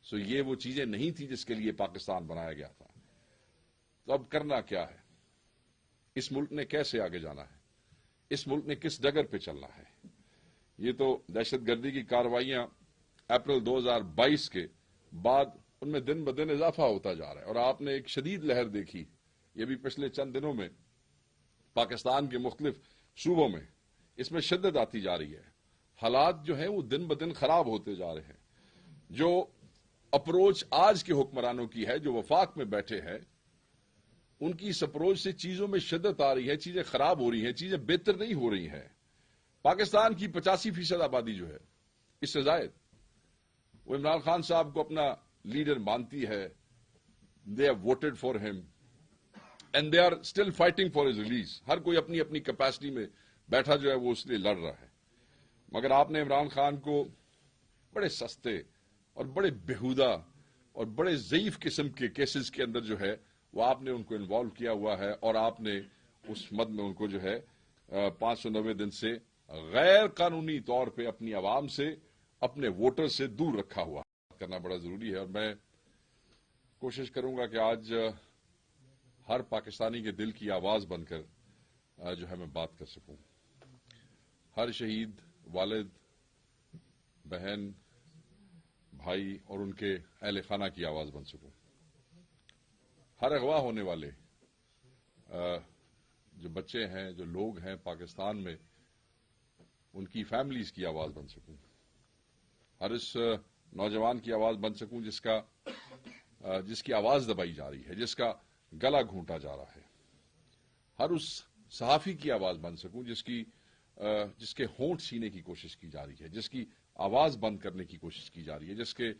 سو یہ وہ چیزیں نہیں تھی جس کے لیے پاکستان بنایا گیا تھا. تو اب کرنا کیا ہے؟ اس ملک نے کیسے آگے جانا ہے؟ اس ملک نے کس ڈگر پہ چلنا ہے؟ یہ تو دہشت گردی کی کارروائیاں اپریل 2022 کے بعد ان میں دن بدن اضافہ ہوتا جا رہا ہے، اور آپ نے ایک شدید لہر دیکھی یہ بھی پچھلے چند دنوں میں پاکستان کے مختلف صوبوں میں. اس میں شدت آتی جا رہی ہے، حالات جو ہیں وہ دن بدن خراب ہوتے جا رہے ہیں. جو اپروچ آج کے حکمرانوں کی ہے جو وفاق میں بیٹھے ہیں، ان کی اس اپروچ سے چیزوں میں شدت آ رہی ہے، چیزیں خراب ہو رہی ہیں، چیزیں بہتر نہیں ہو رہی ہیں. پاکستان کی 85% آبادی جو ہے، اس سے زائد، وہ عمران خان صاحب کو اپنا لیڈر مانتی ہے. دے ہیو ووٹڈ فار ہم and they are still fighting for his release. ہر کوئی اپنی اپنی کیپیسٹی میں بیٹھا جو ہے وہ اس لیے لڑ رہا ہے. مگر آپ نے عمران خان کو بڑے سستے اور بڑے بےہودہ اور بڑے ضعیف قسم کے کیسز کے اندر جو ہے وہ آپ نے ان کو انوالو کیا ہوا ہے، اور آپ نے اس مد میں ان کو جو ہے 590 دن سے غیر قانونی طور پہ اپنی عوام سے، اپنے ووٹر سے دور رکھا ہوا. کرنا بڑا ضروری ہے، اور میں کوشش کروں گا کہ آج ہر پاکستانی کے دل کی آواز بن کر جو ہے میں بات کر سکوں. ہر شہید والد، بہن، بھائی اور ان کے اہل خانہ کی آواز بن سکوں. ہر اغوا ہونے والے جو بچے ہیں، جو لوگ ہیں پاکستان میں، ان کی فیملیز کی آواز بن سکوں. ہر اس نوجوان کی آواز بن سکوں جس کی آواز دبائی جا رہی ہے، جس کا گلا گھونٹا جا رہا ہے. ہر اس صحافی کی آواز بن سکوں جس کے ہونٹ سینے کی کوشش کی جا رہی ہے، جس کی آواز بند کرنے کی کوشش کی جا رہی ہے، جس کے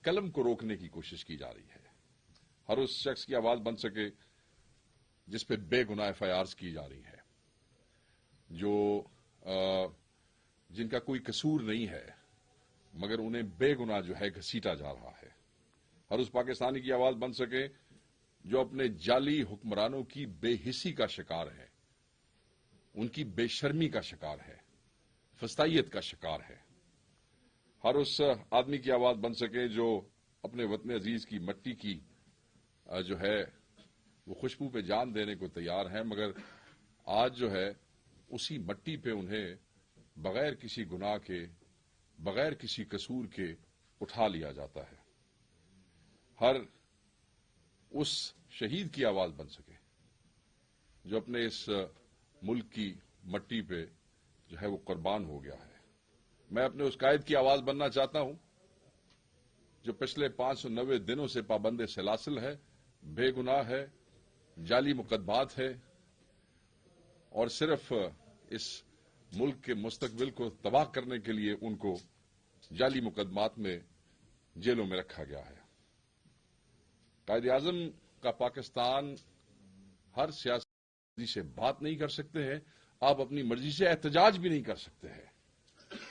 قلم کو روکنے کی کوشش کی جا رہی ہے. ہر اس شخص کی آواز بن سکے جس پہ بے گناہ ایف آئی آرز کی جا رہی ہے، جن کا کوئی قصور نہیں ہے مگر انہیں بے گناہ جو ہے گھسیٹا جا رہا ہے. ہر اس پاکستانی کی آواز بن سکے جو اپنے جعلی حکمرانوں کی بے حسی کا شکار ہے، ان کی بے شرمی کا شکار ہے، فسطائیت کا شکار ہے. ہر اس آدمی کی آواز بن سکے جو اپنے وطن عزیز کی مٹی کی جو ہے وہ خوشبو پہ جان دینے کو تیار ہیں، مگر آج جو ہے اسی مٹی پہ انہیں بغیر کسی گناہ کے، بغیر کسی قصور کے اٹھا لیا جاتا ہے. ہر اس شہید کی آواز بن سکے جو اپنے اس ملک کی مٹی پہ جو ہے وہ قربان ہو گیا ہے. میں اپنے اس قائد کی آواز بننا چاہتا ہوں جو پچھلے 590 دنوں سے پابند سلاسل ہے، بے گناہ ہے، جعلی مقدمات ہے، اور صرف اس ملک کے مستقبل کو تباہ کرنے کے لیے ان کو جعلی مقدمات میں جیلوں میں رکھا گیا ہے. قائد اعظم کا پاکستان ہر سیاسی سے بات نہیں کر سکتے ہیں، آپ اپنی مرضی سے احتجاج بھی نہیں کر سکتے ہیں.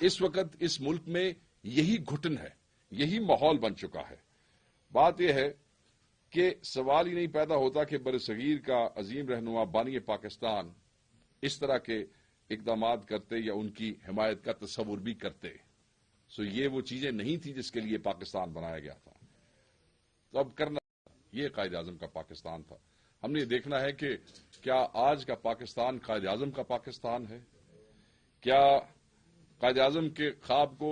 اس وقت اس ملک میں یہی گھٹن ہے، یہی ماحول بن چکا ہے. بات یہ ہے کہ سوال ہی نہیں پیدا ہوتا کہ برصغیر کا عظیم رہنما بانی پاکستان اس طرح کے اقدامات کرتے یا ان کی حمایت کا تصور بھی کرتے. سو یہ وہ چیزیں نہیں تھی جس کے لیے پاکستان بنایا گیا تھا. تو اب کرنا یہ قائد اعظم کا پاکستان تھا. ہم نے دیکھنا ہے کہ کیا آج کا پاکستان قائد اعظم کا پاکستان ہے؟ کیا قائد اعظم کے خواب کو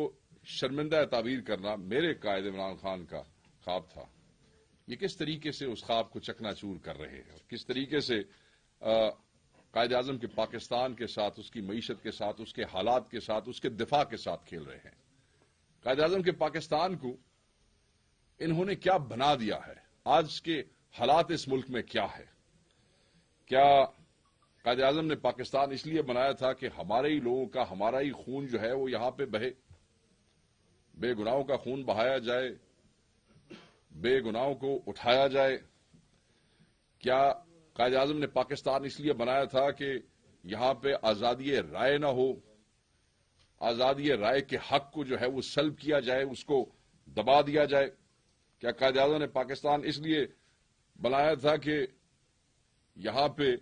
شرمندہ تعبیر کرنا میرے قائد عمران خان کا خواب تھا؟ یہ کس طریقے سے اس خواب کو چکنا چور کر رہے ہیں، اور کس طریقے سے قائد اعظم کے پاکستان کے ساتھ، اس کی معیشت کے ساتھ، اس کے حالات کے ساتھ، اس کے دفاع کے ساتھ کھیل رہے ہیں. قائد اعظم کے پاکستان کو انہوں نے کیا بنا دیا ہے؟ آج کے حالات اس ملک میں کیا ہے؟ کیا قائد اعظم نے پاکستان اس لیے بنایا تھا کہ ہمارے ہی لوگوں کا، ہمارا ہی خون جو ہے وہ یہاں پہ بہے، بے گناہوں کا خون بہایا جائے، بے گناہوں کو اٹھایا جائے؟ کیا قائد اعظم نے پاکستان اس لیے بنایا تھا کہ یہاں پہ آزادی رائے نہ ہو، آزادی رائے کے حق کو جو ہے وہ سلب کیا جائے، اس کو دبا دیا جائے؟ کیا قائد اعظم نے پاکستان اس لیے بنایا تھا کہ یہاں پہ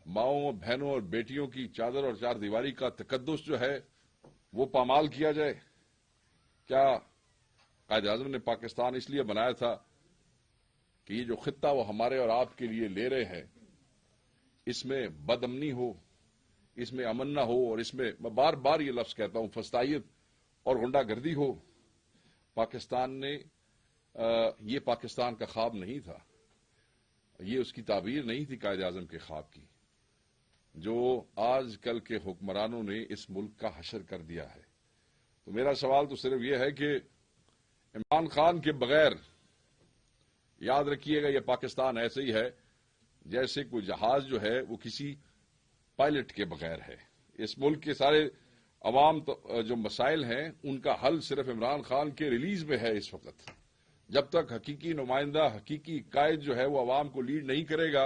ماؤں، بہنوں اور بیٹیوں کی چادر اور چار دیواری کا تقدس جو ہے وہ پامال کیا جائے؟ کیا قائد اعظم نے پاکستان اس لیے بنایا تھا کہ یہ جو خطہ وہ ہمارے اور آپ کے لیے لے رہے ہیں، اس میں بد امنی ہو، اس میں امن نہ ہو، اور اس میں میں بار بار یہ لفظ کہتا ہوں فسطائیت اور غنڈہ گردی ہو۔ پاکستان نے یہ پاکستان کا خواب نہیں تھا، یہ اس کی تعبیر نہیں تھی قائد اعظم کے خواب کی، جو آج کل کے حکمرانوں نے اس ملک کا حشر کر دیا ہے۔ تو میرا سوال تو صرف یہ ہے کہ عمران خان کے بغیر یاد رکھیے گا یہ پاکستان ایسے ہی ہے جیسے کوئی جہاز جو ہے وہ کسی پائلٹ کے بغیر ہے۔ اس ملک کے سارے عوام جو مسائل ہیں ان کا حل صرف عمران خان کے ریلیز میں ہے اس وقت۔ جب تک حقیقی نمائندہ، حقیقی قائد جو ہے وہ عوام کو لیڈ نہیں کرے گا،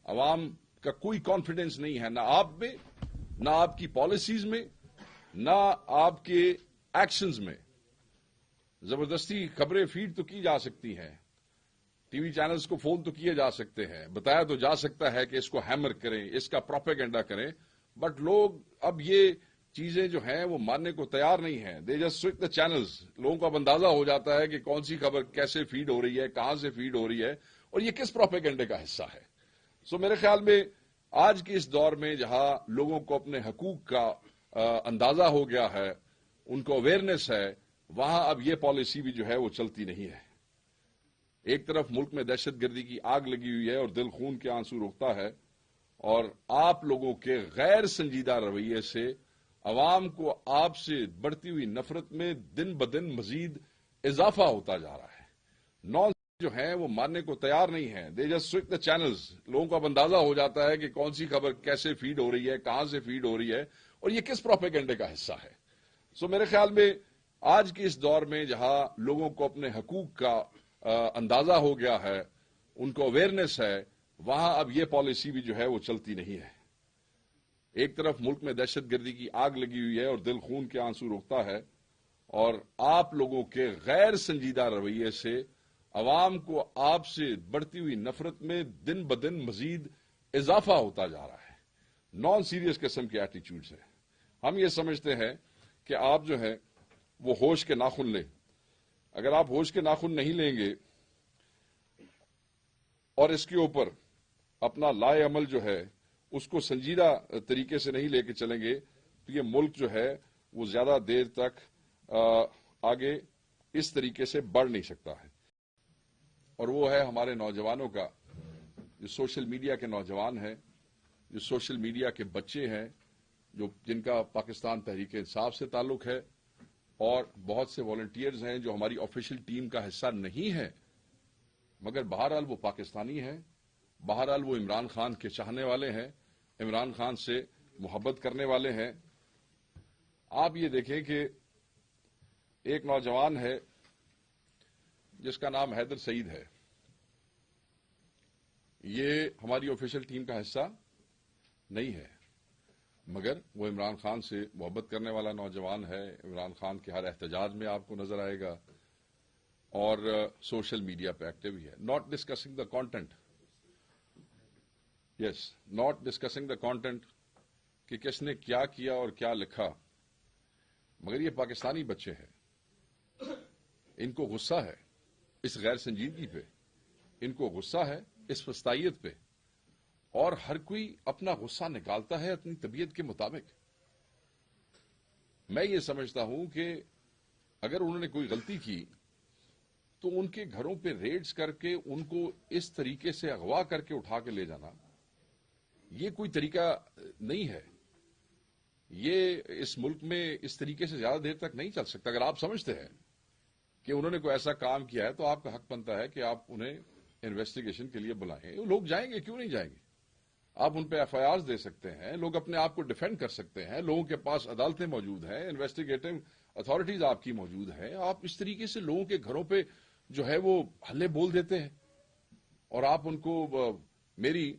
عوام کا کوئی کانفیڈنس نہیں ہے، نہ آپ میں، نہ آپ کی پالیسیز میں، نہ آپ کے ایکشنز میں۔ زبردستی خبریں فیڈ تو کی جا سکتی ہیں، ٹی وی چینلز کو فون تو کیے جا سکتے ہیں، بتایا تو جا سکتا ہے کہ اس کو ہیمر کریں، اس کا پروپیگنڈا کریں، بٹ لوگ اب یہ چیزیں جو ہیں وہ ماننے کو تیار نہیں ہیں۔ They just switch the channels. لوگوں کو اب اندازہ ہو جاتا ہے کہ کون سی خبر کیسے فیڈ ہو رہی ہے، کہاں سے فیڈ ہو رہی ہے، اور یہ کس پروپیگنڈے کا حصہ ہے۔ سو میرے خیال میں آج کے اس دور میں جہاں لوگوں کو اپنے حقوق کا اندازہ ہو گیا ہے، ان کو اویئرنیس ہے، وہاں اب یہ پالیسی بھی جو ہے وہ چلتی نہیں ہے۔ ایک طرف ملک میں دہشت گردی کی آگ لگی ہوئی ہے اور دل خون کے آنسو روکتا ہے، اور آپ لوگوں کے غیر سنجیدہ رویے سے عوام کو آپ سے بڑھتی ہوئی نفرت میں دن بدن مزید اضافہ ہوتا جا رہا ہے۔ نان جو ہیں وہ ماننے کو تیار نہیں ہیں۔ They just switch the channels. لوگوں کو اب اندازہ ہو جاتا ہے کہ کون سی خبر کیسے فیڈ ہو رہی ہے، کہاں سے فیڈ ہو رہی ہے، اور یہ کس پروپیگنڈے کا حصہ ہے۔ سو میرے خیال میں آج کے اس دور میں جہاں لوگوں کو اپنے حقوق کا اندازہ ہو گیا ہے، ان کو اویئرنیس ہے، وہاں اب یہ پالیسی بھی جو ہے وہ چلتی نہیں ہے۔ ایک طرف ملک میں دہشت گردی کی آگ لگی ہوئی ہے اور دل خون کے آنسو روکتا ہے، اور آپ لوگوں کے غیر سنجیدہ رویے سے عوام کو آپ سے بڑھتی ہوئی نفرت میں دن بدن مزید اضافہ ہوتا جا رہا ہے۔ نان سیریس قسم کے ایٹیچیوڈ سے ہم یہ سمجھتے ہیں کہ آپ جو ہے وہ ہوش کے ناخن لیں۔ اگر آپ ہوش کے ناخن نہیں لیں گے اور اس کے اوپر اپنا لائے عمل جو ہے اس کو سنجیدہ طریقے سے نہیں لے کے چلیں گے تو یہ ملک جو ہے وہ زیادہ دیر تک آگے اس طریقے سے بڑھ نہیں سکتا ہے۔ اور وہ ہے ہمارے نوجوانوں کا، جو سوشل میڈیا کے نوجوان ہیں، جو سوشل میڈیا کے بچے ہیں، جن کا پاکستان تحریک انصاف سے تعلق ہے، اور بہت سے والنٹیئرز ہیں جو ہماری آفیشیل ٹیم کا حصہ نہیں ہیں، مگر بہرحال وہ پاکستانی ہیں، بہرحال وہ عمران خان کے چاہنے والے ہیں، عمران خان سے محبت کرنے والے ہیں۔ آپ یہ دیکھیں کہ ایک نوجوان ہے جس کا نام حیدر سعید ہے، یہ ہماری آفیشیل ٹیم کا حصہ نہیں ہے، مگر وہ عمران خان سے محبت کرنے والا نوجوان ہے۔ عمران خان کے ہر احتجاج میں آپ کو نظر آئے گا، اور سوشل میڈیا پہ ایکٹیو ہی ہے۔ Not discussing the content, yes, not discussing the content کہ کس نے کیا کیا اور کیا لکھا، مگر یہ پاکستانی بچے ہیں، ان کو غصہ ہے اس غیر سنجیدگی پہ، ان کو غصہ ہے اس فسطائیت پہ، اور ہر کوئی اپنا غصہ نکالتا ہے اپنی طبیعت کے مطابق۔ میں یہ سمجھتا ہوں کہ اگر انہوں نے کوئی غلطی کی تو ان کے گھروں پہ ریڈز کر کے ان کو اس طریقے سے اغوا کر کے اٹھا کے لے جانا یہ کوئی طریقہ نہیں ہے۔ یہ اس ملک میں اس طریقے سے زیادہ دیر تک نہیں چل سکتا۔ اگر آپ سمجھتے ہیں کہ انہوں نے کوئی ایسا کام کیا ہے تو آپ کا حق بنتا ہے کہ آپ انہیں انویسٹیگیشن کے لیے بلائیں۔ لوگ جائیں گے، کیوں نہیں جائیں گے؟ آپ ان پہ ایف آئی آرز دے سکتے ہیں، لوگ اپنے آپ کو ڈیفینڈ کر سکتے ہیں، لوگوں کے پاس عدالتیں موجود ہیں، انویسٹیگیٹنگ اتھارٹیز آپ کی موجود ہیں۔ آپ اس طریقے سے لوگوں کے گھروں پہ جو ہے وہ ہلے بول دیتے ہیں، اور آپ ان کو میری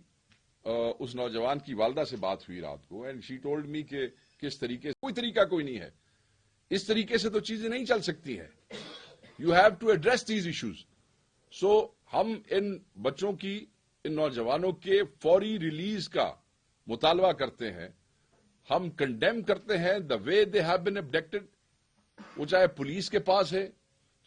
اس نوجوان کی والدہ سے بات ہوئی رات کو، اینڈ شی ٹولڈ می کہ کس طریقے سے، کوئی طریقہ کوئی نہیں ہے، اس طریقے سے تو چیزیں نہیں چل سکتی ہیں۔ You have to address these issues. So ہم ان بچوں کی، ان نوجوانوں کے فوری ریلیز کا مطالبہ کرتے ہیں، ہم کنڈیم کرتے ہیں دا وے دے ہیو بین ابڈکٹڈ، وہ چاہے پولیس کے پاس ہے،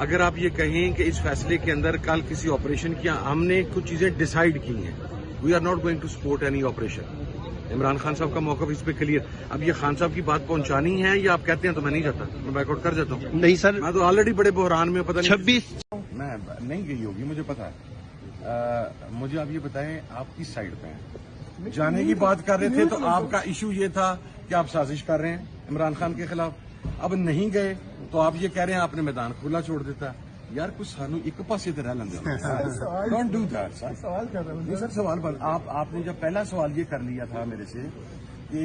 اگر آپ یہ کہیں کہ اس فیصلے کے اندر کل کسی آپریشن کیا، ہم نے کچھ چیزیں ڈیسائیڈ کی ہیں. We are not going to support any operation. Imran Khan صاحب کا موقف اس پہ کلیئر. اب یہ خان صاحب کی بات پہنچانی ہے یا آپ کہتے ہیں تو میں نہیں جاتا، میں بیک آؤٹ کر جاتا ہوں. نہیں سر، میں تو آلریڈی بڑے بحران میں، پتہ نہیں 26 میں نہیں گئی ہوگی، مجھے پتا ہے. مجھے آپ یہ بتائیں آپ کس سائڈ پہ ہیں؟ جانے کی بات کر رہے تھے تو آپ کا ایشو یہ تھا کہ آپ سازش کر رہے ہیں عمران خان کے خلاف. اب نہیں گئے تو آپ یہ کہہ رہے ہیں آپ نے میدان کھلا چھوڑ دیتا. یار کچھ سانو ایک پاسے تے رہ لیندے ڈونٹ ڈو دیٹ سر. سوال کر رہا ہوں سر، سوال پر آپ نے جب پہلا سوال یہ کر لیا تھا میرے سے کہ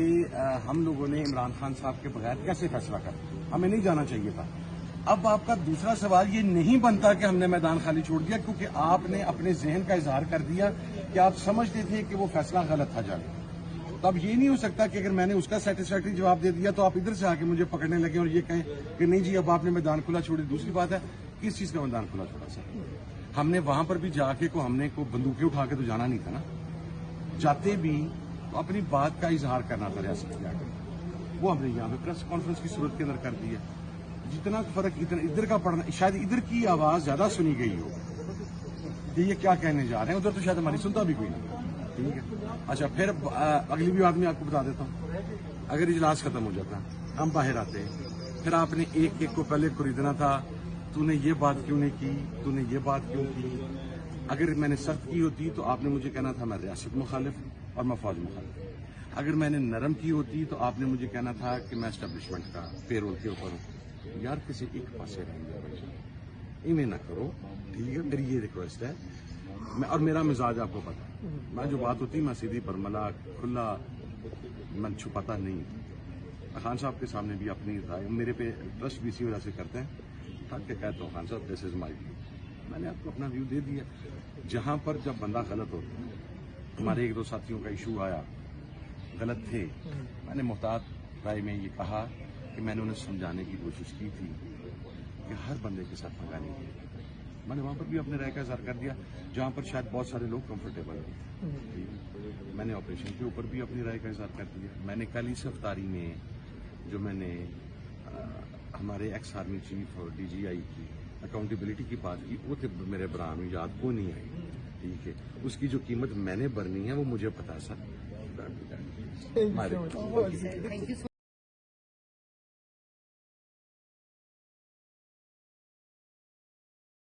ہم لوگوں نے عمران خان صاحب کے بغیر کیسے فیصلہ کر، ہمیں نہیں جانا چاہیے تھا. اب آپ کا دوسرا سوال یہ نہیں بنتا کہ ہم نے میدان خالی چھوڑ دیا، کیونکہ آپ نے اپنے ذہن کا اظہار کر دیا کہ آپ سمجھتے تھے کہ وہ فیصلہ غلط تھا جانے. تو اب یہ نہیں ہو سکتا کہ اگر میں نے اس کا سیٹسفیکٹری جواب دے دیا تو آپ ادھر سے آ کے مجھے پکڑنے لگے اور یہ کہیں کہ نہیں جی اب آپ نے میدان کھلا چھوڑی. دوسری بات ہے کس چیز کا میدان کھلا چھوڑا سر؟ ہم نے وہاں پر بھی جا کے ہم نے بندوقیں اٹھا کے تو جانا نہیں تھا نا. جاتے بھی تو اپنی بات کا اظہار کرنا تھا ریاست کے آگے. وہ ہم نے یہاں پہ پریس کانفرنس کی صورت کے اندر کر دی ہے. جتنا فرق ادھر کا پڑھنا، شاید ادھر کی آواز زیادہ سنی گئی ہو کہ یہ کیا کہنے جا رہے ہیں، ادھر تو شاید ہماری سنتا بھی کوئی نہیں. ٹھیک ہے، اچھا پھر اگلی بھی بات میں آپ کو بتا دیتا ہوں. اگر اجلاس ختم ہو جاتا، ہم باہر آتے، پھر آپ نے ایک ایک کو پہلے خریدنا تھا. تو نے یہ بات کیوں نہیں کی، تو نے یہ بات کیوں کی. اگر میں نے سخت کی ہوتی تو آپ نے مجھے کہنا تھا میں ریاست مخالف اور میں فوج مخالف. اگر میں نے نرم کی ہوتی تو آپ نے مجھے کہنا تھا کہ میں اسٹیبلشمنٹ کا پے رول کے اوپر ہوں. یار کسی ایک پاسے رہیں ایویں نہ کرو. ٹھیک ہے، میری یہ ریکویسٹ ہے. اور میرا مزاج آپ کو پتا ہے، میں جو بات ہوتی میں سیدھی برملا کھلا، میں چھپاتا نہیں. خان صاحب کے سامنے بھی اپنی رائے میرے پہ ٹرسٹ بھی اسی وجہ سے کرتے ہیں. ٹھک کے کہتا ہوں خان صاحب دس از مائی ویو. میں نے آپ کو اپنا ویو دے دیا. جہاں پر جب بندہ غلط ہوتا ہے، ہمارے ایک دو ساتھیوں کا ایشو آیا، غلط تھے، میں نے محتاط رائے میں یہ کہا کہ میں نے انہیں سمجھانے کی کوشش کی تھی کہ ہر بندے کے ساتھ پنگا نہیں کیا. میں نے وہاں پر بھی اپنے رائے کا اظہار کر دیا جہاں پر شاید بہت سارے لوگ کمفرٹیبل ہیں. میں نے آپریشن کے اوپر بھی اپنی رائے کا اظہار کر دیا. میں نے کل اس افطاری میں جو میں نے ہمارے ایکس آرمی چیف اور ڈی جی آئی کی اکاؤنٹیبلٹی کی بات کی، وہ تو میرے برآں میں یاد کو نہیں آئی. ٹھیک ہے، اس کی جو قیمت میں نے بھرنی ہے وہ مجھے پتا ہے سر.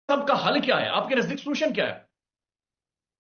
سب کا حل کیا ہے؟ آپ کے نزدیک سولوشن کیا ہے؟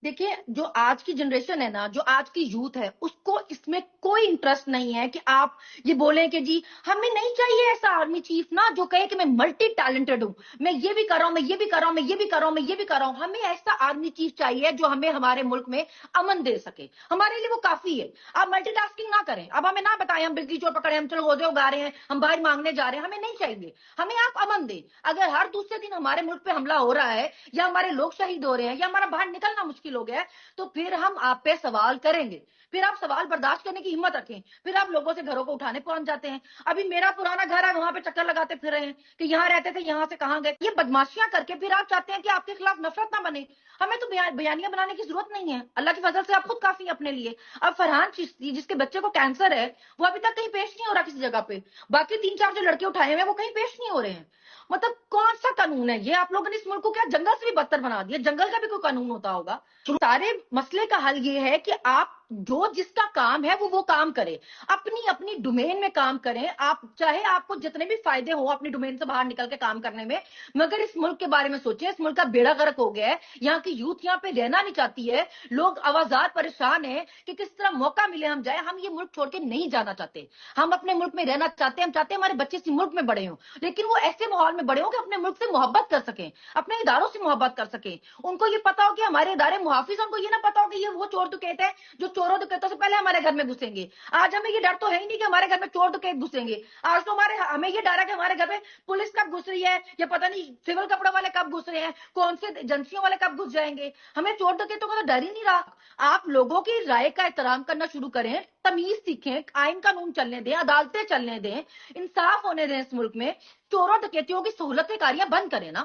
دیکھیے، جو آج کی جنریشن ہے نا، جو آج کی یوتھ ہے، اس کو اس میں کوئی انٹرسٹ نہیں ہے کہ آپ یہ بولیں کہ جی ہمیں نہیں چاہیے ایسا آرمی چیف نا جو کہے کہ میں ملٹی ٹیلنٹڈ ہوں، میں یہ بھی کر رہا ہوں، میں یہ بھی کر رہا ہوں، میں یہ بھی کر رہا ہوں، میں یہ بھی کر رہا ہوں. ہمیں ایسا آرمی چیف چاہیے جو ہمیں ہمارے ملک میں امن دے سکے. ہمارے لیے وہ کافی ہے. آپ ملٹی ٹاسکنگ نہ کریں. اب ہمیں نہ بتائیں ہم بلکی چور پکڑے، ہم چلو غوطے اگا رہے ہیں، ہم باہر مانگنے جا رہے ہیں. ہمیں نہیں چاہیے. ہمیں آپ امن دیں. اگر ہر دوسرے دن ہمارے ملک پہ حملہ ہو رہا ہے یا ہمارے لوگ شہید ہو رہے ہیں یا ہمارا باہر نکلنا مشکل ہو گیا ہے تو پھر ہم آپ پہ سوال کریں گے. پھر آپ سوال برداشت کرنے کی ہمت رکھیں. پھر آپ لوگوں سے گھروں کو اٹھانے پہنچ جاتے ہیں. ابھی میرا پرانا گھر ہے، وہاں پہ چکر لگاتے پھر رہے ہیں کہ یہاں رہتے تھے، یہاں سے کہاں گئے. یہ بدماشیاں کر کے پھر آپ چاہتے ہیں کہ آپ کے خلاف نفرت نہ بنے. ہمیں تو بیانیاں بنانے کی ضرورت نہیں ہے. اللہ کی فضل سے آپ خود کافی ہیں اپنے لیے. اب فرحان چشتی جس کے بچے کو کینسر ہے وہ ابھی تک کہیں پیش نہیں ہو رہا کسی جگہ پہ. باقی 3-4 جو لڑکے اٹھائے ہوئے ہیں وہ کہیں پیش نہیں ہو رہے ہیں. مطلب کون سا قانون ہے یہ؟ آپ لوگوں نے اس ملک کو کیا جنگل سے بھی بدتر بنا دیا. جنگل کا بھی کوئی قانون ہوتا ہوگا. سارے مسئلے کا حل یہ ہے کہ آپ جو جس کا کام ہے وہ کام کرے، اپنی ڈومین میں کام کریں. آپ چاہے آپ کو جتنے بھی فائدے ہوں اپنی ڈومین سے باہر نکل کے کام کرنے میں، مگر اس ملک کے بارے میں سوچیں. اس ملک کا بیڑا غرق ہو گیا ہے. یہاں کی یوتھ یہاں پہ رہنا نہیں چاہتی ہے. لوگ آوازات پریشان ہیں کہ کس طرح موقع ملے ہم جائیں. ہم یہ ملک چھوڑ کے نہیں جانا چاہتے. ہم اپنے ملک میں رہنا چاہتے ہیں. ہم چاہتے ہیں ہمارے بچے اسی ملک میں بڑے ہوں، لیکن وہ ایسے ماحول میں بڑے ہوں کہ اپنے ملک سے محبت کر سکیں، اپنے اداروں سے محبت کر سکیں. ان کو یہ پتا ہو کہ ہمارے ادارے محافظ ہیں. ان کو یہ نہ پتا ہو کہ یہ وہ چور ڈکیت ہے جو چوروں ڈکیتوں سے پہلے ہمارے گھر میں گھسیں گے. آج ہمیں یہ ڈر تو ہے ہی نہیں کہ ہمارے گھر میں چور ڈکیت گھسیں گے. آج تو ہمیں یہ ڈر ہے کہ ہمارے گھر میں پولیس کب گھس رہی ہے یا پتہ نہیں سول کپڑوں والے کب گھس رہے ہیں، کون سے ایجنسیوں والے کب گھس جائیں گے. ہمیں چور ڈکیتوں کا تو ڈر ہی نہیں رہا. آپ لوگوں کی رائے کا احترام کرنا شروع کریں، تمیز سیکھیں، آئین قانون چلنے دیں، عدالتیں چلنے دیں، انصاف ہونے دیں اس ملک میں. چوروں ڈکیتوں کی سہولتیں کاریاں بند کریں نا.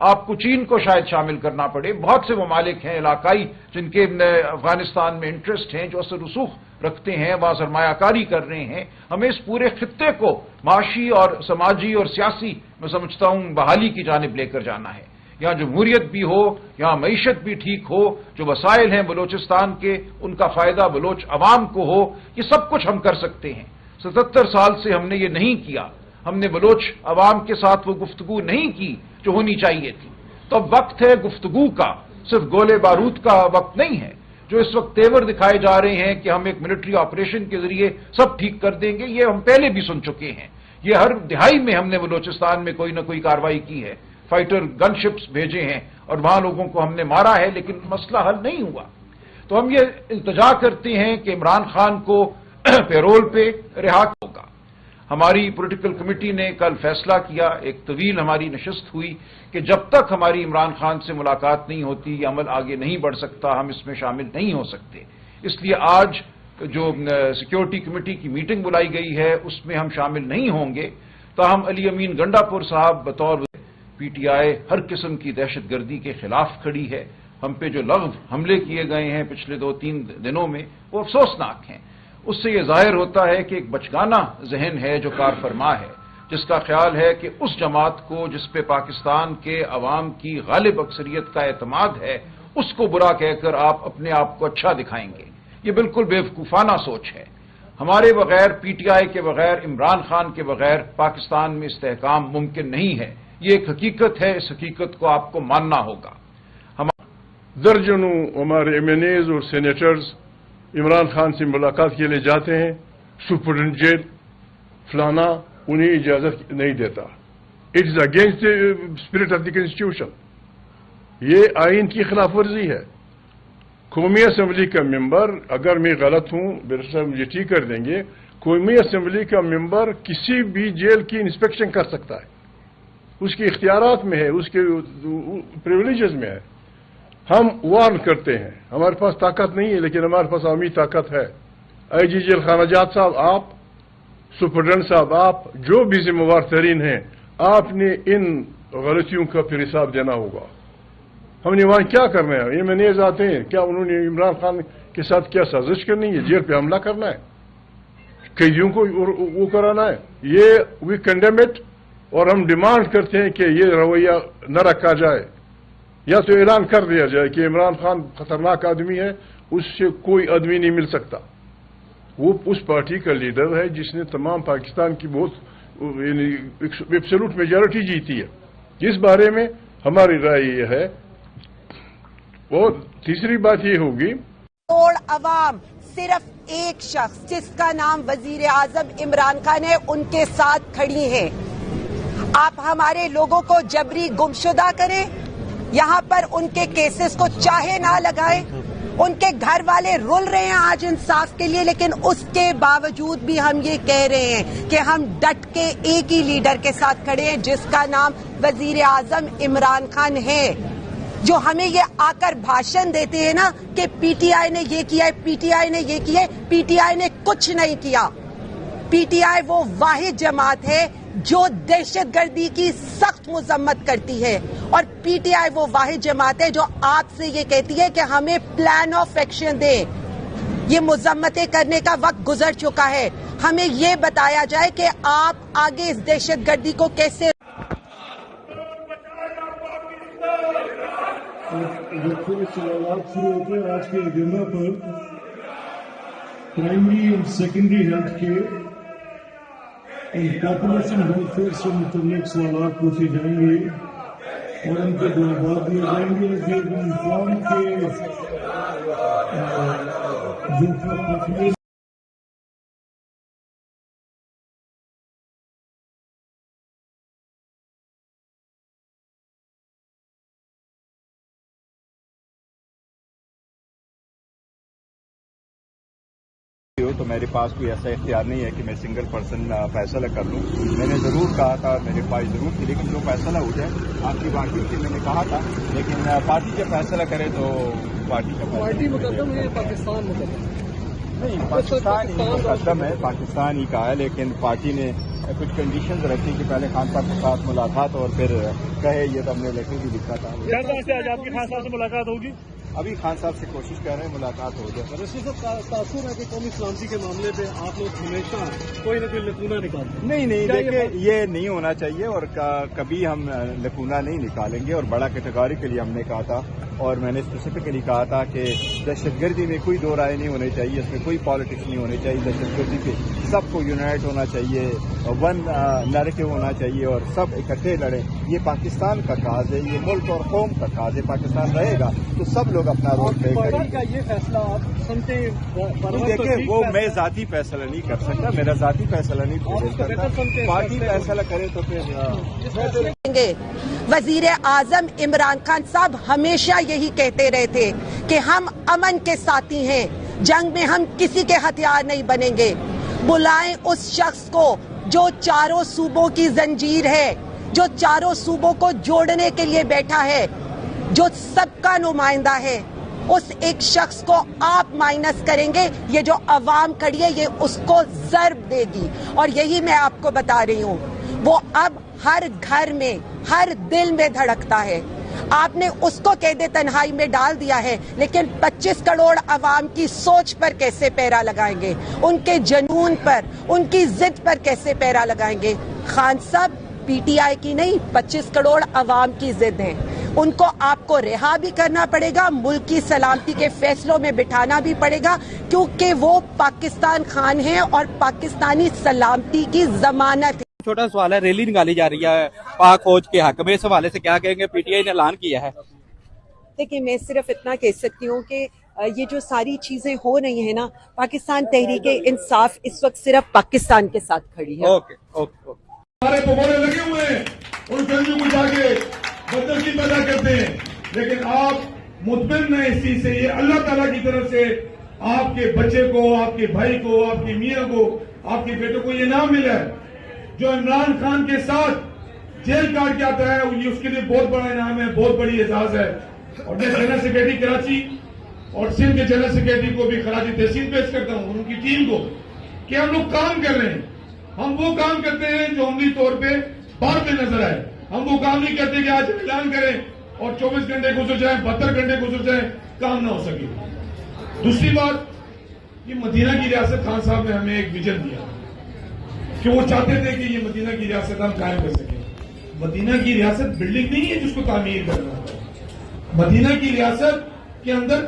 آپ کو چین کو شاید شامل کرنا پڑے. بہت سے ممالک ہیں علاقائی جن کے افغانستان میں انٹرسٹ ہیں، جو اثر رسوخ رکھتے ہیں، وہاں سرمایہ کاری کر رہے ہیں. ہمیں اس پورے خطے کو معاشی اور سماجی اور سیاسی میں سمجھتا ہوں بحالی کی جانب لے کر جانا ہے. یہاں جمہوریت بھی ہو، یہاں معیشت بھی ٹھیک ہو، جو وسائل ہیں بلوچستان کے ان کا فائدہ بلوچ عوام کو ہو. یہ سب کچھ ہم کر سکتے ہیں. 77 سال سے ہم نے یہ نہیں کیا. ہم نے بلوچ عوام کے ساتھ وہ گفتگو نہیں کی جو ہونی چاہیے تھی. تو اب وقت ہے گفتگو کا، صرف گولے بارود کا وقت نہیں ہے. جو اس وقت تیور دکھائے جا رہے ہیں کہ ہم ایک ملٹری آپریشن کے ذریعے سب ٹھیک کر دیں گے، یہ ہم پہلے بھی سن چکے ہیں. یہ ہر دہائی میں ہم نے بلوچستان میں کوئی نہ کوئی کارروائی کی ہے. فائٹر گن شپس بھیجے ہیں اور وہاں لوگوں کو ہم نے مارا ہے، لیکن مسئلہ حل نہیں ہوا. تو ہم یہ التجا کرتے ہیں کہ عمران خان کو پیرول پہ رہا ہوگا. ہماری پولیٹیکل کمیٹی نے کل فیصلہ کیا، ایک طویل ہماری نشست ہوئی کہ جب تک ہماری عمران خان سے ملاقات نہیں ہوتی یہ عمل آگے نہیں بڑھ سکتا، ہم اس میں شامل نہیں ہو سکتے. اس لیے آج جو سیکیورٹی کمیٹی کی میٹنگ بلائی گئی ہے اس میں ہم شامل نہیں ہوں گے. تاہم علی امین گنڈا پور صاحب بطور پی ٹی آئی ہر قسم کی دہشت گردی کے خلاف کھڑی ہے. ہم پہ جو لغو حملے کیے گئے ہیں پچھلے 2-3 دنوں میں وہ افسوسناک ہیں. اس سے یہ ظاہر ہوتا ہے کہ ایک بچگانہ ذہن ہے جو کار فرما ہے، جس کا خیال ہے کہ اس جماعت کو جس پہ پاکستان کے عوام کی غالب اکثریت کا اعتماد ہے اس کو برا کہہ کر آپ اپنے آپ کو اچھا دکھائیں گے. یہ بالکل بیوقوفانہ سوچ ہے. ہمارے بغیر، پی ٹی آئی کے بغیر، عمران خان کے بغیر پاکستان میں استحکام ممکن نہیں ہے. یہ ایک حقیقت ہے، اس حقیقت کو آپ کو ماننا ہوگا. درجنوں ہمارے ایم این ایز اور سینیٹرز عمران خان سے ملاقات کے لیے جاتے ہیں. سپرنٹینڈنٹ جیل فلانا انہیں اجازت نہیں دیتا. It is against the spirit of the constitution. یہ آئین کی خلاف ورزی ہے. قومی اسمبلی کا ممبر، اگر میں غلط ہوں برسا مجھے ٹھیک کر دیں گے، قومی اسمبلی کا ممبر کسی بھی جیل کی انسپیکشن کر سکتا ہے. اس کے اختیارات میں ہے، اس کے پریولیجز میں ہے. ہم وارن کرتے ہیں، ہمارے پاس طاقت نہیں ہے لیکن ہمارے پاس عوامی طاقت ہے. آئی جی جیل خانہ جات صاحب، آپ سپرڈنٹ صاحب، آپ جو بھی ذمہ وار ترین ہیں، آپ نے ان غلطیوں کا پھر حساب دینا ہوگا. ہم نے وہاں کیا کرنا ہے؟ یہ میں نیز آتے ہیں، کیا انہوں نے عمران خان کے ساتھ کیا سازش کرنی ہے؟ جیل پہ حملہ کرنا ہے، قیدیوں کو وہ کرانا ہے؟ یہ وی کنڈیم اٹ. اور ہم ڈیمانڈ کرتے ہیں کہ یہ رویہ نہ رکھا جائے، یا تو اعلان کر دیا جائے کہ عمران خان خطرناک آدمی ہے، اس سے کوئی آدمی نہیں مل سکتا. وہ اس پارٹی کا لیڈر ہے جس نے تمام پاکستان کی بہت ایبسولوٹ میجورٹی جیتی ہے. اس بارے میں ہماری رائے یہ ہے. اور تیسری بات یہ ہوگی، کروڑ عوام صرف ایک شخص جس کا نام وزیر اعظم عمران خان ہے ان کے ساتھ کھڑی ہیں. آپ ہمارے لوگوں کو جبری گمشدہ کریں، یہاں پر ان کے کیسز کو چاہے نہ لگائیں. ان کے گھر والے رول رہے ہیں آج انصاف کے لیے، لیکن اس کے باوجود بھی ہم یہ کہہ رہے ہیں کہ ہم ڈٹ کے ایک ہی لیڈر کے ساتھ کھڑے ہیں جس کا نام وزیر اعظم عمران خان ہے. جو ہمیں یہ آ کر بھاشن دیتے ہیں نا کہ پی ٹی آئی نے یہ کیا ہے، پی ٹی آئی نے یہ کیا ہے، پی ٹی آئی نے کچھ نہیں کیا. پی ٹی آئی وہ واحد جماعت ہے جو دہشت گردی کی سخت مذمت کرتی ہے، اور پی ٹی آئی وہ واحد جماعت ہے جو آپ سے یہ کہتی ہے کہ ہمیں پلان آف ایکشن دے. یہ مذمتیں کرنے کا وقت گزر چکا ہے. ہمیں یہ بتایا جائے کہ آپ آگے اس دہشت گردی کو کیسے. سوالات شروع ہوتے ہیں آج کے ایجنڈا پر. پرائمری اور سیکنڈری ہیلتھ کیئر اور پاپولیشن ویلفیئر سے متعلق سوالات پوچھے جائیں گے اور ان کے جوابات دیے جائیں گے. انفارم کے جو تو میرے پاس کوئی ایسا اختیار نہیں ہے کہ میں سنگل پرسن فیصلہ کر لوں. میں نے ضرور کہا تھا، میرے پاس ضرور تھی، لیکن جو فیصلہ ہو جائے آپ کی پارٹی سے میں نے کہا تھا، لیکن پارٹی جب فیصلہ کرے تو پارٹی کا پارٹی مقدم ہے، پاکستان مقدم نہیں، پاکستان ہی مقدم ہے، پاکستان ہی کا ہے، لیکن پارٹی نے کچھ کنڈیشنز رکھی کہ پہلے خان صاحب کے ساتھ ملاقات اور پھر کہے یہ تو ہم نے لیٹر بھی لکھا تھا. آج آپ کی خان صاحب سے ملاقات ہوگی؟ ابھی خان صاحب سے کوشش کر رہے ہیں ملاقات ہو جائے. رشید صاحب تاثر ہے کہ قومی سلامتی کے معاملے پہ آپ لوگ ہمیشہ کوئی نہ کوئی لکونہ نکالتے ہیں. نہیں دیکھیں یہ نہیں ہونا چاہیے اور کبھی ہم لکونہ نہیں نکالیں گے. اور بڑا کیٹیگوریکلی ہم نے کہا تھا اور میں نے اسپیسیفکلی کہا تھا کہ دہشت گردی میں کوئی دو رائے نہیں ہونی چاہیے, اس میں کوئی پالیٹکس نہیں ہونی چاہیے. دہشت گردی پہ سب کو یونائٹ ہونا چاہیے, ون نیریٹو ہونا چاہیے اور سب اکٹھے لڑیں. یہ پاکستان کا کاز ہے, یہ ملک اور قوم کا کاز ہے. پاکستان رہے گا تو سب لوگ اپنا رول پلے کریں گے. یہ فیصلہ آپ سنتے دیکھیں وہ میں ذاتی فیصلہ نہیں کر سکتا, میرا ذاتی فیصلہ نہیں کرتا. پارٹی فیصلہ کرے تو پھر وزیر اعظم عمران خان صاحب ہمیشہ یہی کہتے رہے تھے کہ ہم امن کے ساتھی ہیں, جنگ میں ہم کسی کے ہتھیار نہیں بنیں گے. بلائیں اس شخص کو جو چاروں صوبوں کی زنجیر ہے, جو چاروں صوبوں کو جوڑنے کے لیے بیٹھا ہے, جو سب کا نمائندہ ہے. اس ایک شخص کو آپ مائنس کریں گے, یہ جو عوام کھڑی ہے یہ اس کو ضرب دے گی. اور یہی میں آپ کو بتا رہی ہوں, وہ اب ہر گھر میں ہر دل میں دھڑکتا ہے. آپ نے اس کو قید تنہائی میں ڈال دیا ہے, لیکن 25 کروڑ عوام کی سوچ پر کیسے پیرا لگائیں گے, ان کے جنون پر, ان کی ضد پر کیسے پیرا لگائیں گے. خان صاحب پی ٹی آئی کی نہیں, 25 کروڑ عوام کی ضد ہیں. ان کو آپ کو رہا بھی کرنا پڑے گا, ملک کی سلامتی کے فیصلوں میں بٹھانا بھی پڑے گا, کیونکہ وہ پاکستان خان ہیں اور پاکستانی سلامتی کی ضمانت ہے. چھوٹا سوال ہے, ریلی نکالی جا رہی ہے پاک فوج کے حق میں, اس حوالے سے کیا کہیں گے؟ پی ٹی آئی نے اعلان کیا ہے. دیکھیں میں صرف اتنا کہہ سکتی ہوں کہ یہ جو ساری چیزیں ہو رہی ہیں نا, پاکستان تحریک انصاف اس وقت صرف پاکستان کے ساتھ کھڑی ہے. Okay okay okay. ہمارے پکوڑے لگے ہوئے ہیں, ان فیملیوں کو جا کے بدنسی پیدا کرتے ہیں, لیکن آپ مطمئن ہیں اس چیز سے, یہ اللہ تعالیٰ کی طرف سے آپ کے بچے کو, آپ کے بھائی کو, آپ کے میاں کو, آپ کے بیٹے کو یہ نام ملا ہے. جو عمران خان کے ساتھ جیل کاٹ کے آتا ہے یہ اس کے لیے بہت بڑا انعام ہے, بہت بڑی اعزاز ہے. اور میں جنرل سیکرٹری کراچی اور سندھ کے جنرل سیکرٹری کو بھی خراج تحسین پیش کرتا ہوں, ان کی ٹیم کو, کہ ہم لوگ کام کر رہے ہیں. ہم وہ کام کرتے ہیں جو عملی طور پہ بعد میں نظر آئے. ہم وہ کام نہیں کرتے کہ آج اعلان کریں اور 24 گھنٹے گزر جائیں, 72 گھنٹے گزر جائیں, کام نہ ہو سکے. دوسری بات, یہ مدینہ کی ریاست خان صاحب نے ہمیں ایک ویژن دیا کہ وہ چاہتے تھے کہ یہ مدینہ کی ریاست ہم قائم کر سکیں. مدینہ کی ریاست بلڈنگ نہیں ہے جس کو تعمیر کرنا ہوتا ہے. مدینہ کی ریاست کے اندر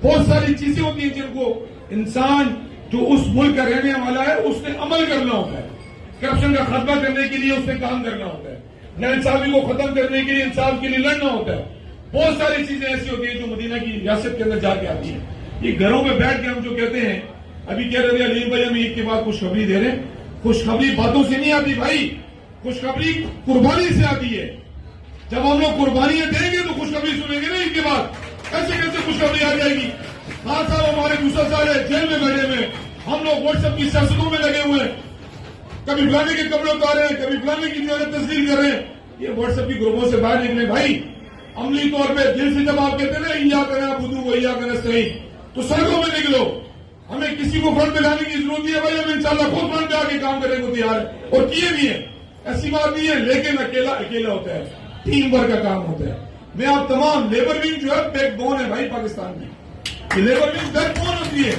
بہت ساری چیزیں ہوتی ہیں جن کو انسان جو اس ملک کا رہنے والا ہے اس نے عمل کرنا ہوتا ہے. کرپشن کا خاتمہ کرنے کے لیے اس نے کام کرنا ہوتا ہے, ناانصافی کو ختم کرنے کے لیے انصاف کے لیے لڑنا ہوتا ہے. بہت ساری چیزیں ایسی ہوتی ہیں جو مدینہ کی ریاست کے اندر جا کے آتی ہیں. یہ گھروں میں بیٹھ کے ہم جو کہتے ہیں, ابھی کہہ رہے تھے علیم بھائی ہم عید کے بعد خوشخبری دے رہے ہیں. خوشخبری باتوں سے نہیں آتی بھائی, خوشخبری قربانی سے آتی ہے. جب ہم لوگ قربانیاں دیں گے تو خوشخبری سنیں گے نا عید کے بعد. کیسے کیسے خوشخبری آ جائے گی. خان صاحب ہمارے دوسرا سال ہے جیل میں بیٹھے ہوئے, ہم لوگ واٹس ایپ کی سیاستوں میں لگے ہوئے ہیں, کبھی فلانے کے کپڑے اتار رہے ہیں, کبھی فلانے کی زیادہ تصدیق کر رہے ہیں. یہ واٹس ایپ کی گروپوں سے باہر نکلے بھائی. عملی طور پہ دل سے جب آپ کہتے ہیں نا یا کرنا بدو یا کرنا صحیح, تو سڑکوں میں نکلو. ہمیں کسی کو فرنٹ پہ لانے کی ضرورت نہیں ہے بھائی, ہم انشاءاللہ خود فرنٹ پہ آ کے کام کرنے کو تیار ہے اور کیے بھی ہیں. ایسی بات نہیں ہے, لیکن اکیلا ہوتا ہے, ٹیم ورک کا کام ہوتا ہے. میں آپ تمام لیبر ونگ جو ہے بیک بون ہے بھائی پاکستان کی, یہ لیبر ونگ بیک بون ہوتی ہے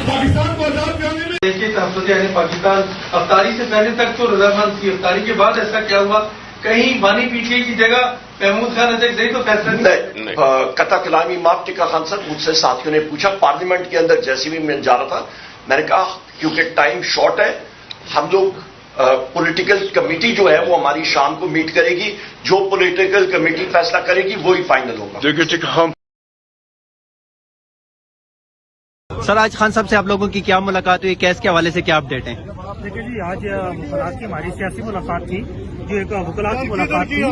پاکستان کو آزاد کرانے میں. دیکھیے تحفظ یعنی پاکستان افطاری سے پہلے تک تو رضامند تھی, افطاری کے بعد ایسا کیا ہوا کہیں بانی پی ٹی آئی کی جگہ محمود خان صحیح تو فیصلہ نہیں. قطع کلامی معاف ٹکا خان صاحب, مجھ سے ساتھیوں نے پوچھا پارلیمنٹ کے اندر جیسے بھی میں جا رہا تھا, میں نے کہا کیونکہ ٹائم شارٹ ہے, ہم لوگ پولیٹیکل کمیٹی جو ہے وہ ہماری شام کو میٹ کرے گی, جو پولیٹیکل کمیٹی فیصلہ کرے گی وہی فائنل ہوگا. سر آج خان صاحب سے آپ لوگوں کی کیا ملاقات ہوئی, کیس کے حوالے سے کیا اپڈیٹ ہیں؟ دیکھیے جی, آج مفادات کی ہماری سیاسی ملاقات تھی جو ایک وکلاء کی ملاقات تھی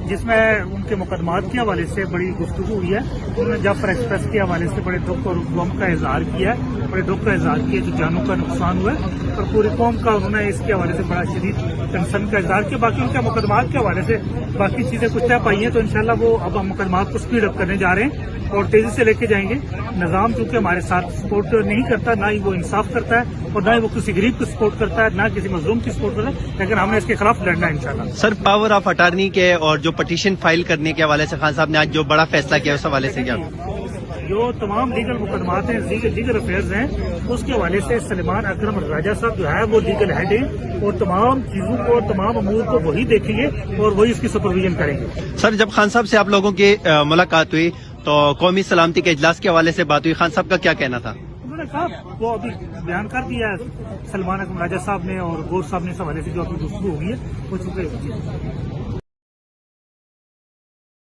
جس میں ان کے مقدمات کے حوالے سے بڑی گفتگو ہوئی ہے. انہوں نے جعفر ایکسپریس کے حوالے سے بڑے دکھ اور غم کا اظہار کیا ہے, بڑے دکھ کا اظہار کیا جو جانوں کا نقصان ہوا ہے, اور پوری قوم کا انہوں نے اس کے حوالے سے بڑا شدید کنسرن کا اظہار کیا. باقی ان کے مقدمات کے حوالے سے باقی چیزیں کچھ طے پائی ہیں, تو انشاءاللہ وہ اب ہم مقدمات کو سپیڈ اپ کرنے جا رہے ہیں اور تیزی سے لے کے جائیں گے. نظام چونکہ ہمارے ساتھ سپورٹ نہیں کرتا, نہ ہی وہ انصاف کرتا ہے اور نہ ہی وہ کسی غریب کو سپورٹ کرتا ہے, نہ کسی مظلوم کی سپورٹ کرتا ہے, لیکن ہم نے اس کے خلاف لڑنا ہے انشاءاللہ. سر, پاور آف اٹارنی کے اور جو پٹیشن فائل کرنے کے حوالے سے خان صاحب نے آج جو بڑا فیصلہ کیا اس حوالے سے کیا؟ جو تمام لیگل مقدمات ہیں, لیگل افیئرز ہیں, اس کے حوالے سے سلیمان اکرم راجہ صاحب جو ہے وہ لیگل ہیڈ ہیں اور تمام چیزوں کو, تمام امور کو وہی دیکھیں گے اور وہی اس کی سپرویژن کریں گے. سر, جب خان صاحب سے آپ لوگوں کی ملاقات ہوئی تو قومی سلامتی کے اجلاس کے حوالے سے بات ہوئی, خان صاحب کا کیا کہنا تھا؟ انہوں نے کہا وہ ابھی بیان کر دیا سلمان اکرم راجہ صاحب نے اور گور صاحب نے اس حوالے سے جو اپنی گفتگو ہوئی ہے وہ چونکہ